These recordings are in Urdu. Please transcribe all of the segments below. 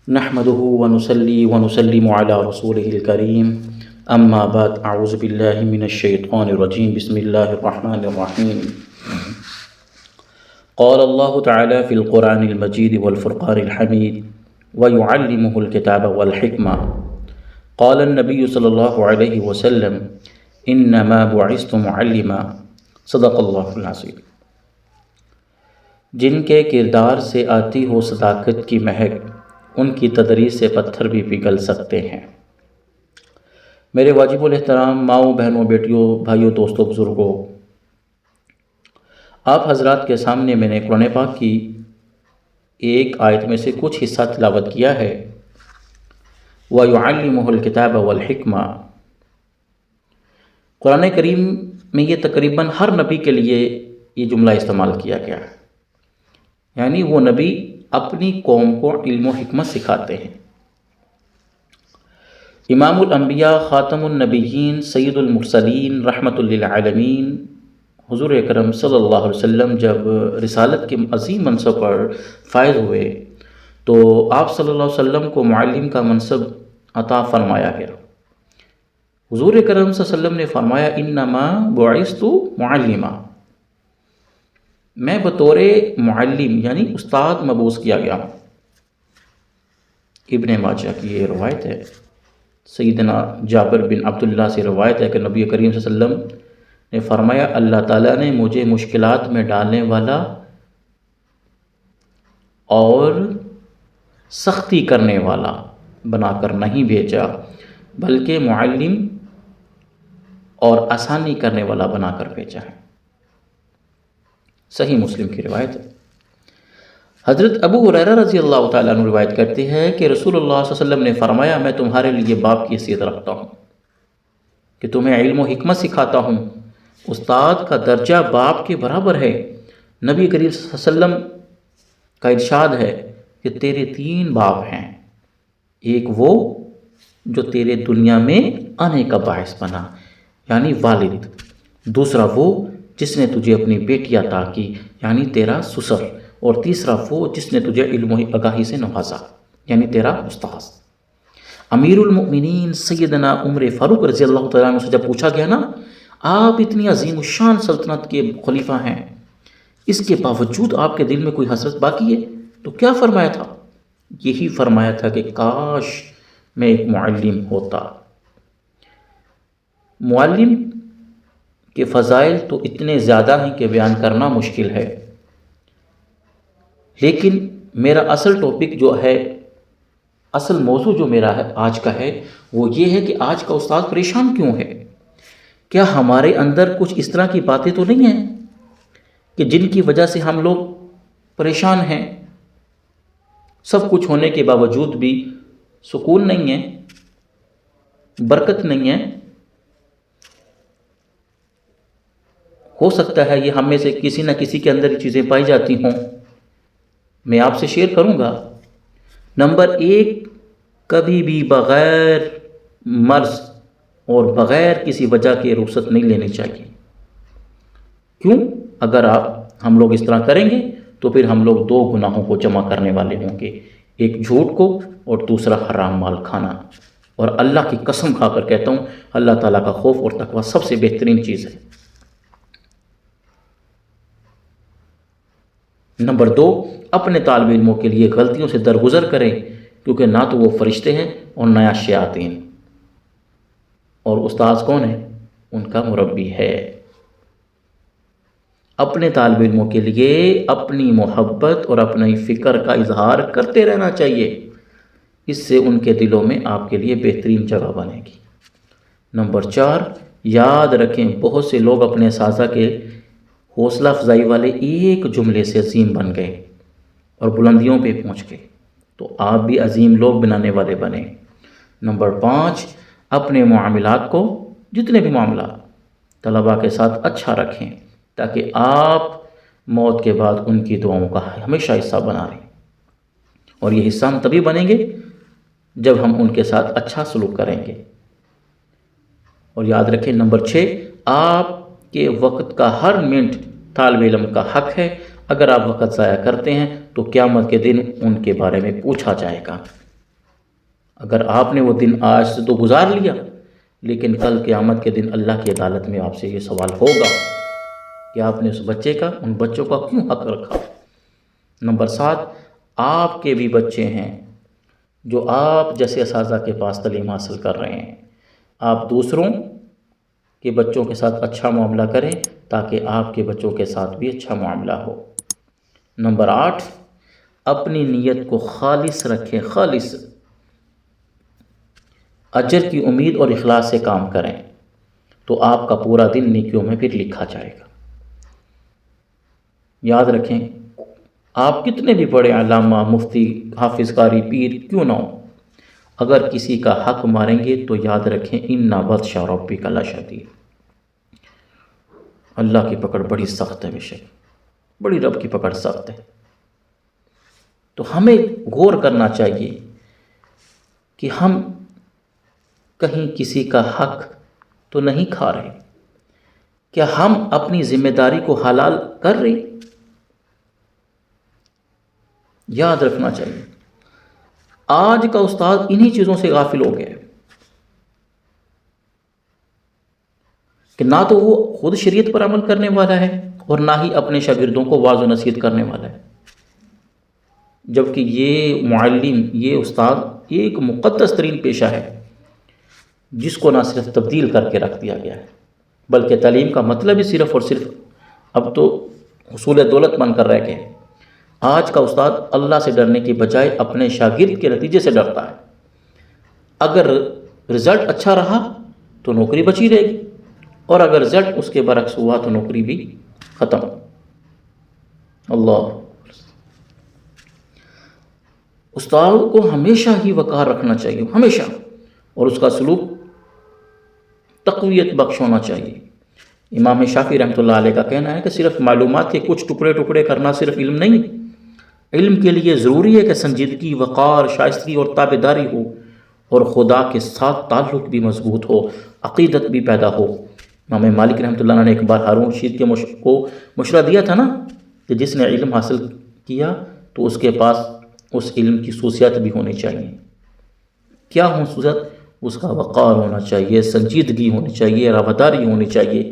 نحمده ونصلي ونسلم على رسوله الكريم اما بعد اعوذ باللہ من الشیطان الرجیم بسم اللہ الرحمن الرحیم قال اللہ تعالی فی القرآن المجید والفرقان الحمید ويعلمه الكتاب والحکمہ قال النبی صلی اللہ علیہ وسلم انما بعثت معلما صدق اللہ العظیم۔ جن کے کردار سے آتی ہو صداقت کی مہک، ان کی تدریس سے پتھر بھی پگھل سکتے ہیں۔ میرے واجب الاحترام ماؤں، بہنوں، بیٹیوں، بھائیوں، دوستوں، بزرگوں، آپ حضرات کے سامنے میں نے قرآن پاک کی ایک آیت میں سے کچھ حصہ تلاوت کیا ہے۔ وَيُعَلِّمُهُ الْكِتَابَ وَالْحِکْمَةَ۔ قرآن کریم میں یہ تقریباً ہر نبی کے لیے یہ جملہ استعمال کیا گیا ہے، یعنی وہ نبی اپنی قوم کو علم و حکمت سکھاتے ہیں۔ امام الانبیاء، خاتم النبیین، سید المرسلین، رحمت للعالمین حضور اکرم صلی اللہ علیہ وسلم جب رسالت کے عظیم منصب پر فائز ہوئے تو آپ صلی اللہ علیہ وسلم کو معلم کا منصب عطا فرمایا گیا۔ حضور اکرم صلی اللہ علیہ وسلم نے فرمایا انما بعثت معلما، میں بطور معلم یعنی استاد مبعوث کیا گیا ہوں۔ ابن ماجہ کی یہ روایت ہے، سیدنا جابر بن عبداللہ سے روایت ہے کہ نبی کریم صلی اللہ علیہ وسلم نے فرمایا اللہ تعالیٰ نے مجھے مشکلات میں ڈالنے والا اور سختی کرنے والا بنا کر نہیں بھیجا، بلکہ معلم اور آسانی کرنے والا بنا کر بھیجا ہے۔ صحیح مسلم کی روایت ہے۔ حضرت ابو ہریرہ رضی اللہ تعالیٰ عنہ روایت کرتے ہیں کہ رسول اللہ صلی اللہ علیہ وسلم نے فرمایا میں تمہارے لیے باپ کی حیثیت رکھتا ہوں کہ تمہیں علم و حکمت سکھاتا ہوں۔ استاد کا درجہ باپ کے برابر ہے۔ نبی کریم صلی اللہ علیہ وسلم کا ارشاد ہے کہ تیرے 3 باپ ہیں، ایک وہ جو تیرے دنیا میں آنے کا باعث بنا یعنی والد، دوسرا وہ جس نے تجھے اپنی بیٹی عطا کی یعنی تیرا سسر، اور تیسرا وہ جس نے تجھے علم و آگاہی سے نوازا یعنی تیرا استاذ۔ امیر المؤمنین سیدنا عمر فاروق رضی اللہ تعالیٰ عنہ سے جب پوچھا گیا نا آپ اتنی عظیم الشان سلطنت کے خلیفہ ہیں، اس کے باوجود آپ کے دل میں کوئی حسرت باقی ہے؟ تو کیا فرمایا تھا؟ یہی فرمایا تھا کہ کاش میں ایک معلم ہوتا۔ معلم کے فضائل تو اتنے زیادہ ہیں کہ بیان کرنا مشکل ہے، لیکن میرا اصل ٹاپک جو ہے، اصل موضوع جو میرا ہے آج کا ہے وہ یہ ہے کہ آج کا استاد پریشان کیوں ہے؟ کیا ہمارے اندر کچھ اس طرح کی باتیں تو نہیں ہیں کہ جن کی وجہ سے ہم لوگ پریشان ہیں؟ سب کچھ ہونے کے باوجود بھی سکون نہیں ہے، برکت نہیں ہے۔ ہو سکتا ہے یہ ہم میں سے کسی نہ کسی کے اندر یہ چیزیں پائی جاتی ہوں، میں آپ سے شیئر کروں گا۔ نمبر 1، کبھی بھی بغیر مرض اور بغیر کسی وجہ کے رخصت نہیں لینی چاہیے۔ کیوں؟ اگر ہم لوگ اس طرح کریں گے تو پھر ہم لوگ 2 گناہوں کو جمع کرنے والے ہوں گے، ایک جھوٹ کو اور دوسرا حرام مال کھانا۔ اور اللہ کی قسم کھا کر کہتا ہوں اللہ تعالیٰ کا خوف اور تقوی سب سے بہترین چیز ہے۔ نمبر 2، اپنے طالب علموں کے لیے غلطیوں سے درگزر کریں، کیونکہ نہ تو وہ فرشتے ہیں اور نہ شیاطین، اور استاذ کون ہے؟ ان کا مربی ہے۔ اپنے طالب علموں کے لیے اپنی محبت اور اپنی فکر کا اظہار کرتے رہنا چاہیے، اس سے ان کے دلوں میں آپ کے لیے بہترین جگہ بنے گی۔ نمبر 4، یاد رکھیں بہت سے لوگ اپنے اساتذہ کے حوصلہ افزائی والے ایک جملے سے عظیم بن گئے اور بلندیوں پہ پہنچ گئے، تو آپ بھی عظیم لوگ بنانے والے بنے۔ نمبر 5، اپنے معاملات کو، جتنے بھی معاملات طلباء کے ساتھ اچھا رکھیں تاکہ آپ موت کے بعد ان کی دعاؤں کا ہمیشہ حصہ بنا رہیں، اور یہ حصہ ہم تبھی بنیں گے جب ہم ان کے ساتھ اچھا سلوک کریں گے۔ اور یاد رکھیں نمبر 6، آپ کے وقت کا ہر منٹ طالب علم کا حق ہے۔ اگر آپ وقت ضائع کرتے ہیں تو قیامت کے دن ان کے بارے میں پوچھا جائے گا۔ اگر آپ نے وہ دن آج سے تو گزار لیا، لیکن کل قیامت کے دن اللہ کی عدالت میں آپ سے یہ سوال ہوگا کہ آپ نے اس بچے کا، ان بچوں کا کیوں حق رکھا۔ نمبر 7، آپ کے بھی بچے ہیں جو آپ جیسے اساتذہ کے پاس تعلیم حاصل کر رہے ہیں، آپ دوسروں کے بچوں کے ساتھ اچھا معاملہ کریں تاکہ آپ کے بچوں کے ساتھ بھی اچھا معاملہ ہو۔ نمبر 8، اپنی نیت کو خالص رکھیں، خالص اجر کی امید اور اخلاص سے کام کریں تو آپ کا پورا دن نیکیوں میں پھر لکھا جائے گا۔ یاد رکھیں، آپ کتنے بھی بڑے علامہ، مفتی، حافظ، قاری، پیر کیوں نہ ہوں، اگر کسی کا حق ماریں گے تو یاد رکھیں ان بطش ربک لشدید، اللہ کی پکڑ بڑی سخت ہے، بے شک بڑی رب کی پکڑ سخت ہے۔ تو ہمیں غور کرنا چاہیے کہ ہم کہیں کسی کا حق تو نہیں کھا رہے، کیا ہم اپنی ذمہ داری کو حلال کر رہے؟ یاد رکھنا چاہیے، آج کا استاد انہی چیزوں سے غافل ہو گیا ہے کہ نہ تو وہ خود شریعت پر عمل کرنے والا ہے اور نہ ہی اپنے شاگردوں کو واعظ و نصیحت کرنے والا ہے، جبکہ یہ معلم، یہ استاد، یہ ایک مقدس ترین پیشہ ہے جس کو نہ صرف تبدیل کر کے رکھ دیا گیا ہے، بلکہ تعلیم کا مطلب ہی صرف اور صرف اب تو حصول دولت بن کر رہ گئے۔ آج کا استاد اللہ سے ڈرنے کی بجائے اپنے شاگرد کے نتیجے سے ڈرتا ہے۔ اگر رزلٹ اچھا رہا تو نوکری بچی رہے گی، اور اگر رزلٹ اس کے برعکس ہوا تو نوکری بھی ختم۔ اللہ، استاد کو ہمیشہ ہی وقار رکھنا چاہیے، ہمیشہ، اور اس کا سلوک تقویت بخش ہونا چاہیے۔ امام شافعی رحمۃ اللہ علیہ کا کہنا ہے کہ صرف معلومات کے کچھ ٹکڑے ٹکڑے کرنا صرف علم نہیں، علم کے لیے ضروری ہے کہ سنجیدگی، وقار، شائستگی اور تابعداری ہو، اور خدا کے ساتھ تعلق بھی مضبوط ہو، عقیدت بھی پیدا ہو۔ امام مالک رحمۃ اللہ علیہ نے ایک بار ہارون رشید کو مشورہ دیا تھا نا کہ جس نے علم حاصل کیا تو اس کے پاس اس علم کی خصوصیات بھی ہونی چاہیے۔ کیا خصوصیت؟ اس کا وقار ہونا چاہیے، سنجیدگی ہونی چاہیے، رواداری ہونی چاہیے۔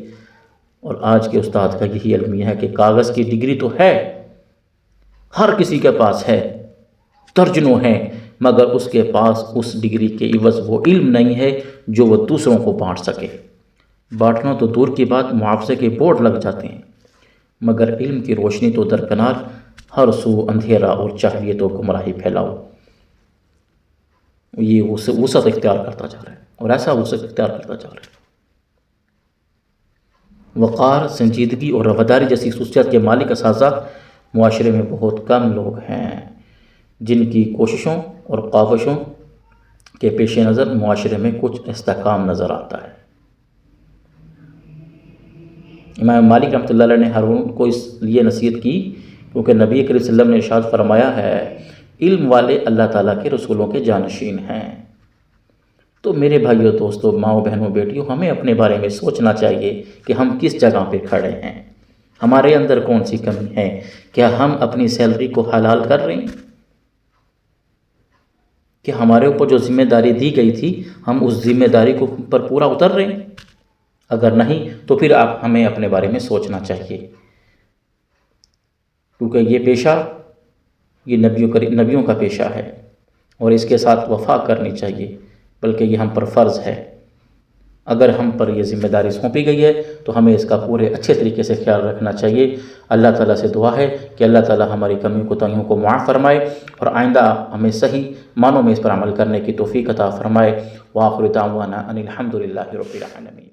اور آج کے استاد کا یہی المیہ ہے کہ کاغذ کی ڈگری تو ہے، ہر کسی کے پاس ہے، درجنوں ہیں، مگر اس کے پاس اس ڈگری کے عوض وہ علم نہیں ہے جو وہ دوسروں کو بانٹ سکے۔ بانٹنا تو دور کی بات، معاوضے کے بورڈ لگ جاتے ہیں، مگر علم کی روشنی تو درکنار، ہر سو اندھیرا اور چاہیے تو گمراہی پھیلاؤ۔ یہ وسعت اختیار کرتا جا رہا ہے، اور ایسا وسعت اختیار کرتا جا رہا ہے۔ وقار، سنجیدگی اور رواداری جیسی خصوصیات کے مالک اساتذہ معاشرے میں بہت کم لوگ ہیں جن کی کوششوں اور کاوشوں کے پیش نظر معاشرے میں کچھ استحکام نظر آتا ہے۔ امام مالک رحمۃ اللہ علیہ نے ہارون کو اس لیے نصیحت کی کیونکہ نبی کریم صلی اللہ علیہ وسلم نے ارشاد فرمایا ہے، علم والے اللہ تعالیٰ کے رسولوں کے جانشین ہیں۔ تو میرے بھائیوں، دوستوں، ماؤں، بہنوں، بیٹیوں، ہمیں اپنے بارے میں سوچنا چاہیے کہ ہم کس جگہ پہ کھڑے ہیں، ہمارے اندر کون سی کمی ہے، کیا ہم اپنی سیلری کو حلال کر رہے ہیں، کہ ہمارے اوپر جو ذمہ داری دی گئی تھی ہم اس ذمہ داری کو پر پورا اتر رہے ہیں؟ اگر نہیں تو پھر ہمیں اپنے بارے میں سوچنا چاہیے، کیونکہ یہ پیشہ یہ نبیوں کا پیشہ ہے، اور اس کے ساتھ وفا کرنی چاہیے، بلکہ یہ ہم پر فرض ہے۔ اگر ہم پر یہ ذمہ داری سونپی گئی ہے تو ہمیں اس کا پورے اچھے طریقے سے خیال رکھنا چاہیے۔ اللہ تعالیٰ سے دعا ہے کہ اللہ تعالیٰ ہماری کمیوں کوتاہیوں کو معاف فرمائے اور آئندہ ہمیں صحیح معنوں میں اس پر عمل کرنے کی توفیق عطا فرمائے۔ وآخر دعوانا ان الحمد للہ رب العالمین۔